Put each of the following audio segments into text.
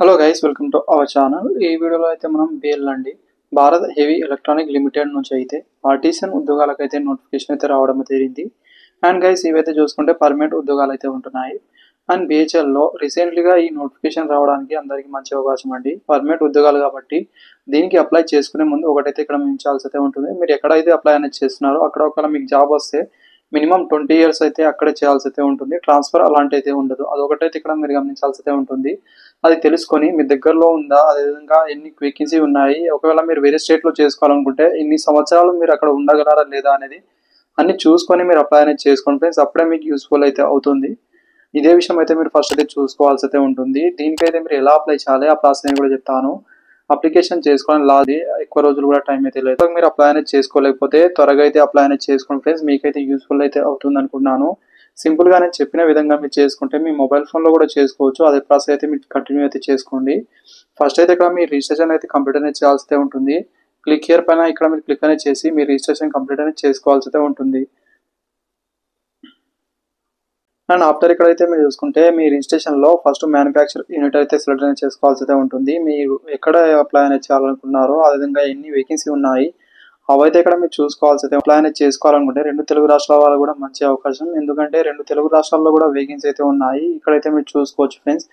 Hello guys, welcome to our channel. ఈ వీడియోలో అయితే మనం బేల్ అండి భారత్ హెవీ ఎలక్ట్రానిక్ లిమిటెడ్ నుంచి అయితే ఆర్టిసన్ ఉద్యోగాలకు అయితే నోటిఫికేషన్ అయితే రావడం జరిగింది. అండ్ గైస్, ఇవైతే చూసుకుంటే పర్మనెంట్ ఉద్యోగాలు అయితే ఉంటున్నాయి. అండ్ బిహెచ్ఎల్లో రీసెంట్లీగా ఈ నోటిఫికేషన్ రావడానికి అందరికీ మంచి అవకాశం అండి. పర్మనెంట్ ఉద్యోగాలు కాబట్టి దీనికి అప్లై చేసుకునే ముందు ఒకటైతే ఇక్కడ మించాల్సి అయితే ఉంటుంది. మీరు ఎక్కడైతే అప్లై అనేది చేస్తున్నారో అక్కడ ఒకవేళ మీకు జాబ్ వస్తే మినిమం 20 ఇయర్స్ అయితే అక్కడే చేయాల్సి అయితే ఉంటుంది. ట్రాన్స్ఫర్ అలాంటి అయితే ఉండదు. అదొకటైతే ఇక్కడ మీరు గమనించాల్సి అయితే ఉంటుంది. అది తెలుసుకొని మీ దగ్గరలో ఉందా, అదేవిధంగా ఎన్ని వేకెన్సీ ఉన్నాయి, ఒకవేళ మీరు వేరే స్టేట్లో చేసుకోవాలనుకుంటే ఇన్ని సంవత్సరాలు మీరు అక్కడ ఉండగలరా లేదా అనేది అన్ని చూసుకొని మీరు అప్లై అనేది చేసుకోండి ఫ్రెండ్స్. అప్పుడే మీకు యూస్ఫుల్ అయితే అవుతుంది. ఇదే విషయం అయితే మీరు ఫస్ట్ అయితే చూసుకోవాల్సి అయితే ఉంటుంది. దీనికైతే మీరు ఎలా అప్లై చేయాలి ఆ ప్రాసెస్ అని కూడా చెప్తాను. అప్లికేషన్ చేసుకోవడం లాది ఎక్కువ రోజులు కూడా టైం అయితే లేదు. మీరు అప్లై అనేది చేసుకోలేకపోతే త్వరగా అయితే అప్లై అనేది చేసుకోండి ఫ్రెండ్స్. మీకైతే యూస్ఫుల్ అయితే అవుతుంది అనుకుంటున్నాను. సింపుల్గా నేను చెప్పిన విధంగా మీరు చేసుకుంటే మీ మొబైల్ ఫోన్లో కూడా చేసుకోవచ్చు. అదే ప్రాసెస్ అయితే మీరు కంటిన్యూ అయితే చేసుకోండి. ఫస్ట్ అయితే ఇక్కడ మీ రిజిస్ట్రేషన్ అయితే కంప్లీట్ అనేది చేయాల్సి ఉంటుంది. క్లిక్ హియర్ పైన ఇక్కడ మీరు క్లిక్ అనేది చేసి మీ రిజిస్ట్రేషన్ కంప్లీట్ అనేది చేసుకోవాల్సి అయితే ఉంటుంది. అండ్ ఆఫ్టర్ ఇక్కడైతే మీరు చూసుకుంటే మీ రిజిస్ట్రేషన్లో ఫస్ట్ మ్యానుఫ్యాక్చర్ యూనిట్ అయితే సెలెక్ట్ అనేది చేసుకోవాల్సి అయితే ఉంటుంది. మీరు ఎక్కడ అప్లై అనేది చేయాలనుకున్నారో అదేవిధంగా ఎన్ని వేకెన్సీ ఉన్నాయి అవైతే ఇక్కడ మీరు చూసుకోవాల్సి అయితే అప్లై అనేది చేసుకోవాలనుకుంటే రెండు తెలుగు రాష్ట్రాల వాళ్ళు కూడా మంచి అవకాశం. ఎందుకంటే రెండు తెలుగు రాష్ట్రాల్లో కూడా వేకెన్సీ అయితే ఉన్నాయి. ఇక్కడైతే మీరు చూసుకోవచ్చు ఫ్రెండ్స్.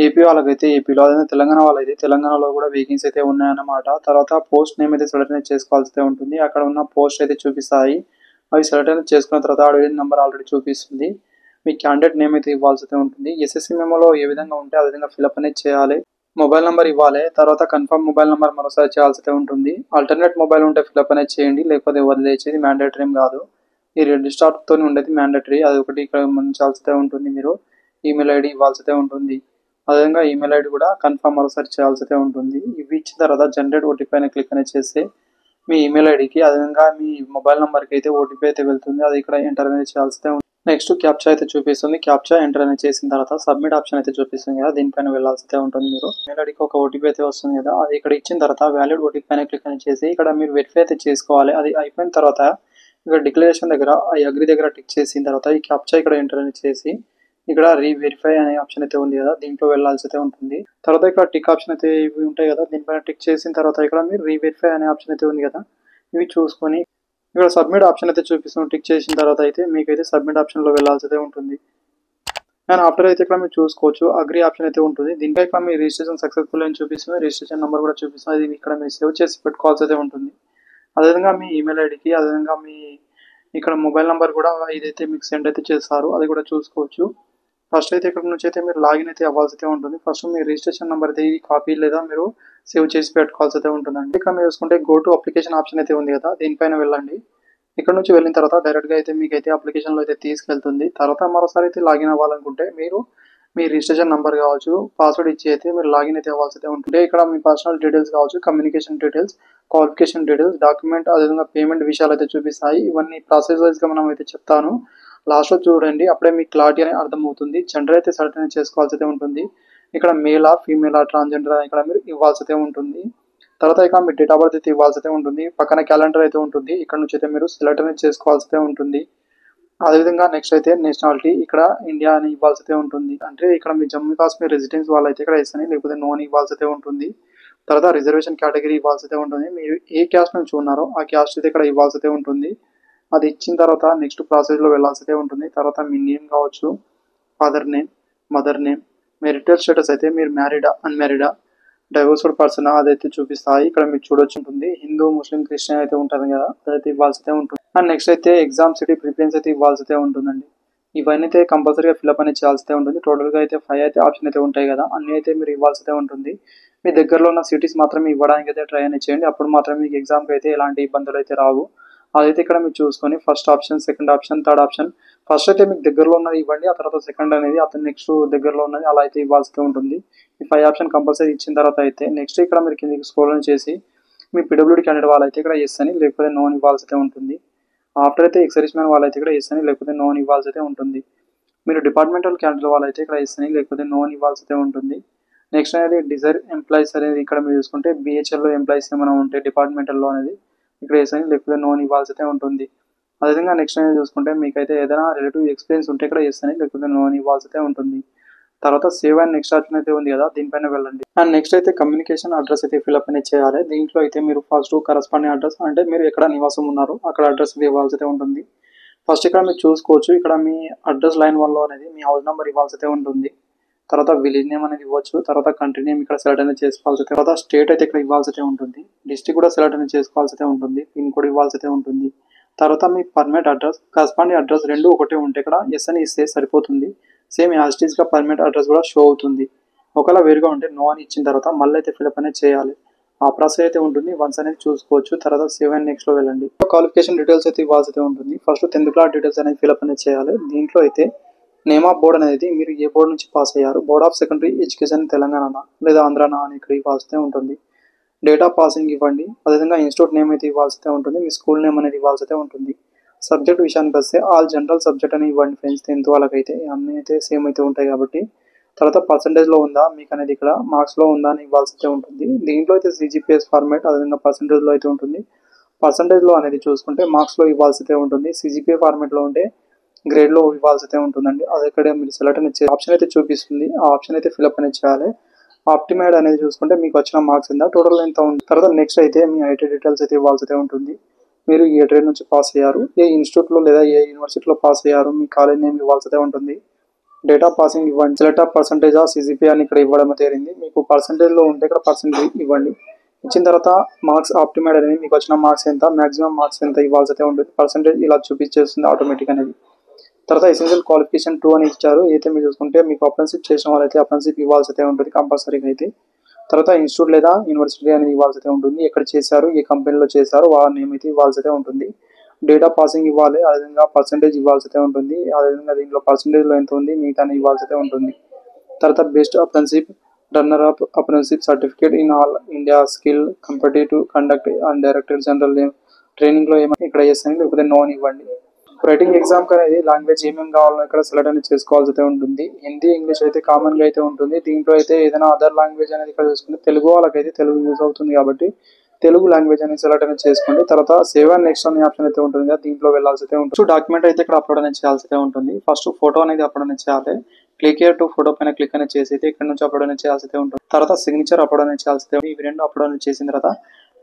ఏపీ వాళ్ళకైతే ఏపీలో, అదే తెలంగాణ వాళ్ళైతే తెలంగాణలో కూడా వేకెన్సీ అయితే ఉన్నాయన్నమాట. తర్వాత పోస్ట్ నేమ్ అయితే సెలెక్ట్ అనేది చేసుకోవాల్సి అయితే ఉంటుంది. అక్కడ ఉన్న పోస్ట్ అయితే చూపిస్తాయి. అవి సెలెక్ట్ అనేది చేసుకున్న తర్వాత అడిగిన నెంబర్ ఆల్రెడీ చూపిస్తుంది. మీ క్యాండిడేట్ నేమ్ అయితే ఇవ్వాల్సి అయితే ఉంటుంది. ఎస్ఎస్సి మెమోలో ఏ విధంగా ఉంటే ఆ విధంగా ఫిల్అప్ అనేది చేయాలి. మొబైల్ నెంబర్ ఇవ్వాలి. తర్వాత కన్ఫర్మ్ మొబైల్ నెంబర్ మరోసారి చేయాల్సి అయితే ఉంటుంది. ఆల్టర్నేట్ మొబైల్ ఉంటే ఫిల్అప్ అనేది చేయండి, లేకపోతే వదిలేసేది మ్యాండేటరీ ఏం కాదు. ఈ రిజిస్టార్తో ఉండేది మ్యాండేటరీ, అది ఒకటి ఇక్కడ గమనించాల్సి అయితే ఉంటుంది. మీరు ఈమెయిల్ ఐడి ఇవ్వాల్సి అయితే ఉంటుంది. అదేవిధంగా ఈమెయిల్ ఐడి కూడా కన్ఫర్మ్ మరోసారి చేయాల్సి అయితే ఉంటుంది. ఇవి ఇచ్చిన తర్వాత జనరేట్ ఓటీపీ అని క్లిక్ అనేది చేస్తే మీ ఈమెయిల్ ఐడికి అదేవిధంగా మీ మొబైల్ నెంబర్కి అయితే ఓటీపీ అయితే వెళ్తుంది. అది ఇక్కడ ఎంటర్ అనేది చేయాల్సి అయితే ఉంటుంది. నెక్స్ట్ క్యాప్చా అయితే చూపిస్తుంది. క్యాప్చా ఎంటర్ అనేది చేసిన తర్వాత సబ్మిట్ ఆప్షన్ అయితే చూపిస్తుంది కదా, దీనిపైన వెళ్ళాల్సి అయితే ఉంటుంది. మీరు మెయిల్ ఐడికి ఒక ఓటీపీ అయితే వస్తుంది కదా, అది ఇక్కడ ఇచ్చిన తర్వాత వ్యాలిడ్ ఓటీపీ పైన క్లిక్ అనేది చేసి ఇక్కడ మీరు వెరిఫై అయితే చేసుకోవాలి. అది అయిపోయిన తర్వాత ఇక్కడ డిక్లరేషన్ దగ్గర ఐ అగ్రీ దగ్గర టిక్ చేసిన తర్వాత ఈ క్యాప్చా ఇక్కడ ఎంటర్ అనేది చేసి ఇక్కడ రీవెరిఫై అనే ఆప్షన్ అయితే ఉంది కదా, దీంట్లో వెళ్ళాల్సి అయితే ఉంటుంది. తర్వాత ఇక్కడ టిక్ ఆప్షన్ అయితే ఇవి ఉంటాయి కదా, దీనిపైన టిక్ చేసిన తర్వాత ఇక్కడ మీరు రీవెరిఫై అనే ఆప్షన్ అయితే ఉంది కదా, ఇవి చూసుకొని ఇక్కడ సబ్మిట్ ఆప్షన్ అయితే చూపిస్తాం. టిక్ చేసిన తర్వాత అయితే మీకైతే సబ్మిట్ ఆప్షన్లో వెళ్ళాల్సి అయితే ఉంటుంది. అండ్ ఆఫ్టర్ అయితే ఇక్కడ మీరు చూసుకోవచ్చు అగ్రీ ఆప్షన్ అయితే ఉంటుంది. దీనిపై ఇక్కడ మీ రిజిస్ట్రేషన్ సక్సెస్ఫుల్ అని చూపిస్తుంది. రిజిస్ట్రేషన్ నెంబర్ కూడా చూపిస్తుంది. అది ఇక్కడ మీరు సేవ్ చేసి పెట్టుకోవాల్సి అయితే ఉంటుంది. అదేవిధంగా మీ ఈమెయిల్ ఐడికి అదేవిధంగా మీ ఇక్కడ మొబైల్ నెంబర్ కూడా ఇదైతే మీకు సెండ్ అయితే చేస్తారు, అది కూడా చూసుకోవచ్చు. ఫస్ట్ అయితే ఇక్కడ నుంచి అయితే మీరు లాగిన్ అయితే అవ్వాల్సి అయితే ఉంటుంది. ఫస్ట్ మీ రిజిస్ట్రేషన్ నెంబర్ అయితే ఇది కాపీ లేదా మీరు సేవ్ చేసి పెట్టుకోవాల్సి అయితే ఉంటుందండి. ఇక్కడ మీరు చూసుకుంటే గో టు అప్లికేషన్ ఆప్షన్ అయితే ఉంది కదా, దీనిపైన వెళ్ళండి. ఇక్కడ నుంచి వెళ్ళిన తర్వాత డైరెక్ట్గా అయితే మీకు అయితే అప్లికేషన్లో అయితే తీసుకెళ్తుంది. తర్వాత మరోసారి అయితే లాగిన్ అవ్వాలనుకుంటే మీరు మీ రిజిస్ట్రేషన్ నెంబర్ కావచ్చు, పాస్వర్డ్ ఇచ్చి అయితే మీరు లాగిన్ అయితే అవ్వాల్సి అయితే ఉంటుంది. ఇక్కడ మీ పర్సనల్ డీటెయిల్స్ కావచ్చు, communication details, qualification details, document, అదేవిధంగా పేమెంట్ విషయాలు అయితే చూపిస్తాయి. ఇవన్నీ ప్రాసెస్ వైజ్గా మనం అయితే చెప్తాను. లాస్ట్లో చూడండి, అప్పుడే మీకు క్లారిటీ అనేది అర్థమవుతుంది. జెండర్ అయితే సెలెక్ట్ అనేది చేసుకోవాల్సి అయితే ఉంటుంది. ఇక్కడ మేలా ఫీమేలా ట్రాన్స్జెండర్ ఇక్కడ మీరు ఇవ్వాల్సి అయితే ఉంటుంది. తర్వాత ఇక్కడ మీ డేట్ ఆఫ్ బర్త్ అయితే ఇవ్వాల్సి అయితే ఉంటుంది. పక్కన క్యాలెండర్ అయితే ఉంటుంది. ఇక్కడ నుంచి అయితే మీరు సెలెక్ట్ అనేది చేసుకోవాల్సి అయితే ఉంటుంది. అదేవిధంగా నెక్స్ట్ అయితే నేషనాలిటీ ఇక్కడ ఇండియా అని ఇవ్వాల్సి అయితే ఉంటుంది. అంటే ఇక్కడ మీ జమ్మూ కాశ్మీర్ రెసిడెన్స్ వాళ్ళైతే ఇక్కడ ఎస్ఎన్ లేకపోతే నోన్ ఇవ్వాల్సి అయితే ఉంటుంది. తర్వాత రిజర్వేషన్ కేటగిరీ ఇవ్వాల్సి అయితే ఉంటుంది. మీరు ఏ క్యాస్ట్ నుంచి ఉన్నారో ఆ క్యాస్ట్ అయితే ఇక్కడ ఇవ్వాల్సి అయితే ఉంటుంది. అది ఇచ్చిన తర్వాత నెక్స్ట్ ప్రాసెస్లో వెళ్ళాల్సి అయితే ఉంటుంది. తర్వాత మీ నేమ్ కావచ్చు, father name, mother name, marital status అయితే మీరు మ్యారీడా అన్మ్యారీడా, డైవోర్స్డ్ పర్సన్ అదైతే చూపిస్తాయి. ఇక్కడ మీరు చూడొచ్చు ఉంటుంది. హిందూ, ముస్లిం, క్రిస్టియన్ అయితే ఉంటుంది కదా, అదైతే ఇవ్వాల్సి అయితే ఉంటుంది. అండ్ నెక్స్ట్ అయితే ఎగ్జామ్ సిటీ ప్రిఫరెన్స్ అయితే ఇవ్వాల్సి అయితే ఉంటుందండి. ఇవన్నీ అయితే కంపల్సరీగా ఫిల్అప్ అనేది చేయాల్సి అయితే ఉంటుంది. టోటల్గా అయితే 5 అయితే ఆప్షన్ అయితే ఉంటాయి కదా, అన్నీ అయితే మీరు ఇవ్వాల్సి అయితే ఉంటుంది. మీ దగ్గరలో ఉన్న సిటీస్ మాత్రమే ఇవ్వడానికి అయితే ట్రై అనేది చేయండి. అప్పుడు మాత్రమే మీకు ఎగ్జామ్కి అయితే ఎలాంటి ఇబ్బందులు అయితే రావు. అదైతే ఇక్కడ మీరు చూసుకొని first option, second option, third option, first అయితే మీకు దగ్గరలో ఉన్నది ఇవ్వండి. ఆ తర్వాత సెకండ్ అనేది అతను నెక్స్ట్ దగ్గరలో ఉన్నది అలా అయితే ఇవ్వాల్సి ఉంటుంది. ఈ 5 ఆప్షన్ కంపల్సరీ ఇచ్చిన తర్వాత అయితే నెక్స్ట్ ఇక్కడ మీరు కిందకి స్క్రోల్ చేసి మీ పిడబ్ల్యూడీ క్యాండిడేట్ వాళ్ళైతే ఇక్కడ ఎస్ అని లేకపోతే నోన్ ఇవ్వాల్సి అయితే ఉంటుంది. ఆఫ్టర్ అయితే ఎక్స్ మ్యాన్ వాళ్ళైతే ఇక్కడ ఎస్ అని లేకపోతే నోన్ ఇవ్వాల్సి అయితే ఉంటుంది. మీరు డిపార్ట్మెంటల్ క్యాండిడేట్ వాళ్ళైతే ఇక్కడ ఎస్ అని లేకపోతే నోన్ ఇవ్వాల్సి అయితే ఉంటుంది. నెక్స్ట్ అనేది డిజైర్ ఎంప్లాయీస్ అనేది ఇక్కడ మీరు చూసుకుంటే బిహెచ్ఎల్లో ఎంప్లాయీస్ ఏమైనా ఉంటే డిపార్ట్మెంటల్లో అనేది ఇక్కడ ఎస్ అని లేకపోతే నోన్ ఇవ్వాల్సి అయితే ఉంటుంది. అదేవిధంగా నెక్స్ట్ అనేది చూసుకుంటే మీకైతే ఏదైనా రిలేటివ్ ఎక్స్పీరియన్స్ ఉంటే ఇక్కడ ఎస్ అని లేకపోతే నోన్ ఇవ్వాల్సి అయితే ఉంటుంది. తర్వాత సేవ్ అండ్ నెక్స్ట్ ఆప్షన్ అయితే ఉంది కదా, దీనిపైన వెళ్ళండి. అండ్ నెక్స్ట్ అయితే కమ్యూనికేషన్ అడ్రస్ అయితే ఫిల్అప్ అనేది చేయాలి. దీంట్లో అయితే మీరు ఫస్ట్ కరస్పాండింగ్ అడ్రస్ అంటే మీరు ఎక్కడ నివాసం ఉన్నారో అక్కడ అడ్రస్ ఇవ్వాల్సి అయితే ఉంటుంది. ఫస్ట్ ఇక్కడ మీరు చూసుకోవచ్చు, ఇక్కడ మీ అడ్రస్ లైన్ 1లో అనేది మీ హౌస్ నెంబర్ ఇవ్వాల్సి అయితే ఉంటుంది. తర్వాత విలేజ్ నేమ్ అనేది ఇవ్వచ్చు. తర్వాత కంట్రీ నేమ్ ఇక్కడ సెలెక్ట్ అనేది చేసుకోవాల్సి. తర్వాత స్టేట్ అయితే ఇక్కడ ఇవ్వాల్సి అయితే ఉంటుంది. డిస్ట్రిక్ట్ కూడా సెలెక్ట్ అనేది చేసుకోవాల్సి అయితే ఉంటుంది. పిన్ కోడ్ ఇవ్వాల్సి అయితే ఉంటుంది. తర్వాత మీ పర్మనెంట్ అడ్రస్ కరస్పాండింగ్ అడ్రస్ రెండు ఒకటే ఉంటే ఇక్కడ ఎస్ అని ఇస్తే సరిపోతుంది. సేమ్ యాజ్ ఇట్ ఈస్గా పర్మనెంట్ అడ్రస్ కూడా షో అవుతుంది. ఒకవేళ వేరుగా ఉంటే నో అని ఇచ్చిన తర్వాత మళ్ళీ అయితే ఫిల్అప్ అనేది చేయాలి. ఆ ప్రాసెస్ అయితే ఉంటుంది. వన్స్ అనేది చూసుకోవచ్చు. తర్వాత సేవ్ అండ్ నెక్స్ట్లో వెళ్ళండి. క్వాలిఫికేషన్ డీటెయిల్స్ అయితే ఇవ్వాల్సి అయితే ఉంటుంది. ఫస్ట్ 10th క్లాస్ డీటెయిల్స్ అనేది ఫిల్అప్ అనేది చేయాలి. దీంట్లో అయితే నేమ్ ఆఫ్ బోర్డ్ అనేది మీరు ఏ బోర్డు నుంచి పాస్ అయ్యారు, board of secondary education Telangana లేదా ఆంధ్రానా అని ఇక్కడ ఇవ్వాల్సి ఉంటుంది. డేట్ ఆఫ్ పాసింగ్ ఇవ్వండి. అదేవిధంగా ఇన్స్టిట్యూట్ నేమ్ అయితే ఇవ్వాల్సి ఉంటుంది. మీ స్కూల్ నేమ్ అనేది ఇవ్వాల్సి ఉంటుంది. సబ్జెక్ట్ విషయానికి వస్తే ఆల్ జనరల్ సబ్జెక్ట్ అని ఇవ్వండి ఫ్రెండ్స్. 10th వాళ్ళకైతే అన్నీ అయితే సేమ్ అయితే ఉంటాయి కాబట్టి. తర్వాత పర్సంటేజ్లో ఉందా మీకు అనేది ఇక్కడ మార్క్స్లో ఉందా అని ఇవ్వాల్సి ఉంటుంది. దీంట్లో అయితే సిజిపిఎస్ ఫార్మేట్ అదేవిధంగా పర్సంటేజ్లో అయితే ఉంటుంది. పర్సంటేజ్లో అనేది చూసుకుంటే మార్క్స్లో ఇవ్వాల్సి ఉంటుంది. సిజిపిఏ ఫార్మేట్లో ఉంటే గ్రేడ్లో ఇవ్వాల్సి అయితే ఉంటుందండి. అది ఇక్కడ మీరు సెలెక్ట్ అనేది ఆప్షన్ అయితే చూపిస్తుంది. ఆ ఆప్షన్ అయితే ఫిల్అప్ అనేది చేయాలి. ఆప్టిమైడ్ అనేది చూసుకుంటే మీకు వచ్చిన మార్క్స్ ఎంత టోటల్ ఎంత ఉంది. తర్వాత నెక్స్ట్ అయితే మీ ఐటీ డీటెయిల్స్ అయితే ఇవ్వాల్సి అయితే ఉంటుంది. మీరు ఏ ట్రేడ్ నుంచి పాస్ అయ్యారు, ఏ ఇన్స్టిట్యూట్లో లేదా ఏ యూనివర్సిటీలో పాస్ అయ్యారు, మీ కాలేజ్ నేమ్ ఇవ్వాల్సి అయితే ఉంటుంది. డేట్ ఆఫ్ పాసింగ్ ఇవ్వండి. సెలెక్ట్ ఆఫ్ పర్సంటేజ్ ఆ సిజిపి అని ఇక్కడ ఇవ్వడం తేలింది. మీకు పర్సంటేజ్లో ఉంటే ఇక్కడ పర్సంటేజ్ ఇవ్వండి. ఇచ్చిన తర్వాత మార్క్స్ ఆప్టిమైడ్ అనేది మీకు వచ్చిన మార్క్స్ ఎంత, మాక్సిమం మార్క్స్ ఎంత ఇవ్వాల్సి అయితే ఉంటుంది. పర్సంటేజ్ ఇలా చూపించేస్తుంది ఆటోమేటిక్ అనేది. తర్వాత ఎసెన్షియల్ క్వాలిఫికేషన్ 2 అని ఇచ్చారు. అయితే మీరు చూసుకుంటే మీకు అప్రెంటిస్‌షిప్ చేసిన వాళ్ళైతే అప్రెంటిస్‌షిప్ ఇవ్వాల్సి అయితే ఉంటుంది కంపల్సరీగా అయితే. తర్వాత ఇన్స్టిట్యూట్ లేదా యూనివర్సిటీ అనేది ఇవ్వాల్సి అయితే ఉంటుంది. ఎక్కడ చేశారు, ఏ కంపెనీలో చేశారు వాళ్ళ నేమ్ అయితే ఇవ్వాల్సి అయితే ఉంటుంది. డేట్ ఆఫ్ పాసింగ్ ఇవ్వాలి. అదేవిధంగా పర్సంటేజ్ ఇవ్వాల్సి అయితే ఉంటుంది. అదేవిధంగా దీంట్లో పర్సంటేజ్లో ఎంత ఉంది మిగతాని ఇవ్వాల్సి అయితే ఉంటుంది. తర్వాత best apprenticeship runner up apprenticeship certificate in all India skill competitive conduct and director general ట్రైనింగ్లో ఏమైనా ఇక్కడ ఎస్ అని లేకపోతే నో అని ఇవ్వండి. రైటింగ్ ఎగ్జామ్కి అనేది లాంగ్వేజ్ ఏమేమి కావాలో ఇక్కడ సెలెక్ట్ అనేది చేసుకోవాల్సి అయితే ఉంటుంది. హిందీ ఇంగ్లీష్ అయితే కామన్గా అయితే ఉంటుంది. దీంట్లో అయితే ఏదైనా అదర్ లాంగ్వేజ్ అనేది ఇక్కడ చూసుకుంటే తెలుగు వాళ్ళకైతే తెలుగు యూజ్ అవుతుంది కాబట్టి తెలుగు లాంగ్వేజ్ అనేది సెలెక్ట్ అనేది చేసుకోండి. తర్వాత సేవ్ అండ్ నెక్స్ట్ అనే ఆప్షన్ అయితే ఉంటుంది కదా, దీంట్లో వెళ్ళాల్సి అయితే ఉంటుంది. డాక్యుమెంట్ అయితే ఇక్కడ అప్లోడ్ అనేది చేయాల్సి అయితే ఉంటుంది. ఫస్ట్ ఫోటో అనేది అప్లోడ్ అనేది చేయాలి. క్లిక్ హియర్ టు ఫోటో పైన క్లిక్ అనేది చేసి అయితే ఇక్కడ నుంచి అప్లోడ్ అనేది చేయాల్సి అయితే ఉంటుంది. తర్వాత సిగ్నేచర్ అప్లోడ్ అనేది చేయాల్సి అయితే ఇవి రెండు అప్లోడ్ అనేది చేసిన తర్వాత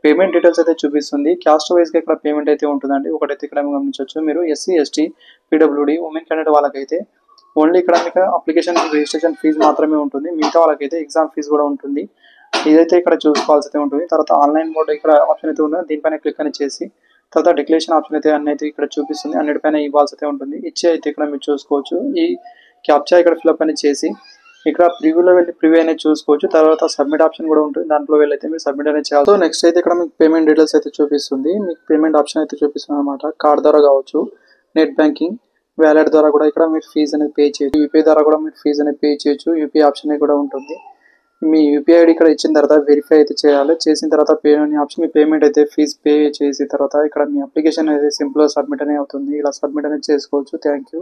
పేమెంట్ డీటెయిల్స్ అయితే చూపిస్తుంది. క్యాస్ట్ వైజ్గా ఇక్కడ పేమెంట్ అయితే ఉంటుందండి. ఒకటైతే ఇక్కడ గమనించవచ్చు మీరు SC ST PWD women candidate వాళ్ళకైతే ఓన్లీ ఇక్కడ మీకు అప్లికేషన్ రిజిస్ట్రేషన్ ఫీజు మాత్రమే ఉంటుంది. మిగతా వాళ్ళకైతే ఎగ్జామ్ ఫీజు కూడా ఉంటుంది. ఇదైతే ఇక్కడ చూసుకోవాల్సి అయితే ఉంటుంది. తర్వాత ఆన్లైన్ మోడ్ ఇక్కడ ఆప్షన్ అయితే ఉంటుంది. దీనిపైన క్లిక్ అని చేసి తర్వాత డిక్లరేషన్ ఆప్షన్ అయితే అన్ని అయితే ఇక్కడ చూపిస్తుంది. అన్నిటిపైన ఇవ్వాల్సి అయితే ఉంటుంది. ఇచ్చి అయితే ఇక్కడ మీరు చూసుకోవచ్చు. ఈ క్యాప్చా ఇక్కడ ఫిల్అప్ అనేది చేసి ఇక్కడ ప్రివ్యూలో వెళ్ళి ప్రివ్యూ అనేది చూసుకోవచ్చు. తర్వాత సబ్మిట్ ఆప్షన్ కూడా ఉంటుంది. దాంట్లో వెళ్ళైతే మీరు సబ్మిట్ అనేది చేయాలి. సో నెక్స్ట్ అయితే ఇక్కడ మీకు పేమెంట్ డీటెయిల్స్ అయితే చూపిస్తుంది. మీకు పేమెంట్ ఆప్షన్ అయితే చూపిస్తుంది అనమాట. కార్డ్ ద్వారా కావచ్చు, నెట్ బ్యాంకింగ్, వ్యాలెట్ ద్వారా కూడా ఇక్కడ మీరు ఫీజు అనేది పే చేయొచ్చు. యూపీఐ ద్వారా కూడా మీరు ఫీజు అనేది పే చేయొచ్చు. యూపీఐ ఆప్షన్ కూడా ఉంటుంది. మీ యూపీఐ ఐడి ఇక్కడ ఇచ్చిన తర్వాత వెరిఫై అయితే చేయాలి. చేసిన తర్వాత పే అనే ఆప్షన్ మీ పేమెంట్ అయితే ఫీజు పే చేసిన తర్వాత ఇక్కడ మీ అప్లికేషన్ అనేది సింపుల్గా సబ్మిట్ అనేది అవుతుంది. ఇలా సబ్మిట్ అనేది చేసుకోవచ్చు. Thank you.